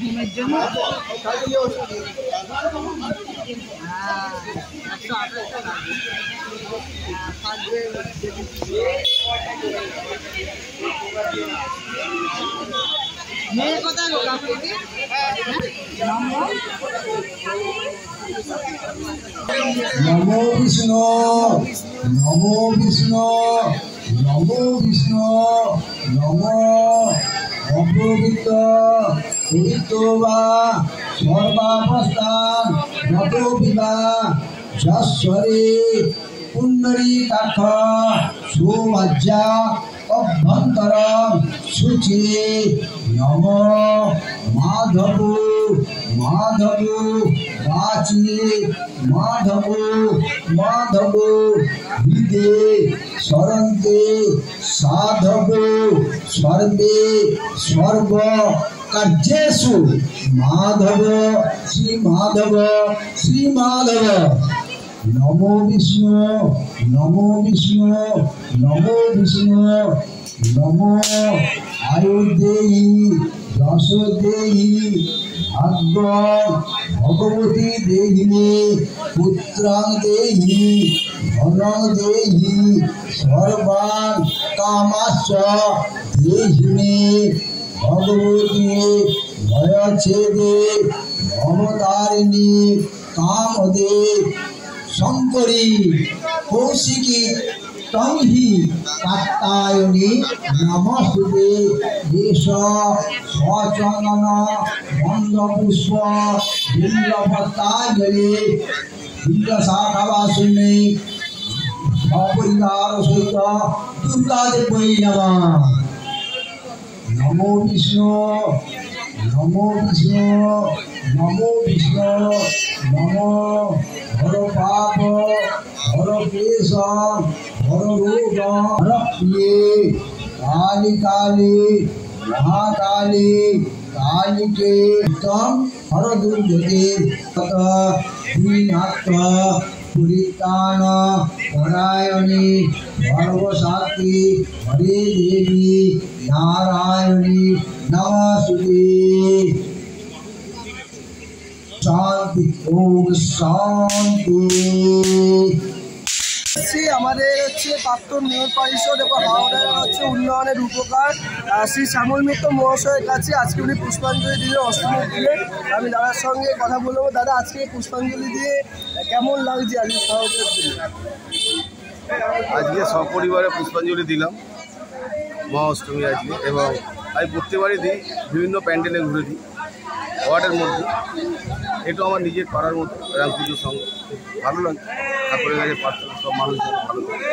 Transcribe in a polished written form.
ঘুমের জন্য মেয়ে কোথায় লোক নমো বিষ্ণু নমো বিষ্ণু নমো বিষ্ণু নমো অপবিত্র পবিত্র বা সর্বাবস্থান নত বিবা যশ্বরে পুণ্ডরী কাঠ সুমজ্জা অভ্যন্তর শুচি নম মাধব মাধব বাচি মাধব মাধব হৃদে সরন্তে সাধব সর্বে সর্ব কার্যেষু মাধব শ্রী মাধব শ্রী মাধব নমো বিষ্ণু নমো বিষ্ণু নমো বিষ্ণু নমো আয়ুর্দেহি যশ দেহি ভাগ্য ভগবতী দেহিনে পুত্রাং দেহি ধনং দেহি সর্বান কামাশ্চ দেহিনে ভগবতী ভয়চ্ছেদে ভবতারিণী কামদে শঙ্করী কৌশিকী তংহি কাত্তায়নী নমস্তুতে দেশ সচন্দন মন্দপুষ্প বিল্লপত্রাঞ্জলি বিল্লশাখাবাসিনী সপরিবার সহিত দুর্গাদেবী নমঃ। নমো বিষ্ণু নমো বিষ্ণু নমো বিষ্ণু নমো হর পাপ হর ক্লেশ হর রোগ হর প্রিয়ে কালী কালী মহাকালী কালীকে তম হর দুর্গতে দীনাথ পুরিতান পরায়ণী সর্বশক্তি হরে দেবী নারায়ণী নমস্তুতে। শান্তি ওম শান্তি। আমাদের হচ্ছে প্রাক্তন মেয়র পরিষদ এবং হাওড়ার হচ্ছে উন্নয়নের রূপকার শ্রী শ্যামল মিত্র মহাশয়ের কাছে আজকে উনি পুষ্পাঞ্জলি দিয়ে অষ্টমীর দিনে আমি দাদার সঙ্গে কথা বলবো। দাদা, আজকে পুষ্পাঞ্জলি দিয়ে কেমন লাগছে আজকে সহজের দিনে? আজকে সপরিবারে পুষ্পাঞ্জলি দিলাম মহা অষ্টমী আজকে, এবং আমি প্রত্যেকবারই দিই, বিভিন্ন প্যান্ডেলে ঘুরে দিই ওয়ার্ডের মধ্যে। এটা আমার নিজের পাড়ার মতো রাম পুজোর সঙ্গে ভালো লাগে। ঠাকুরের কাছে প্রার্থনা সব মানুষ ভালো লাগে।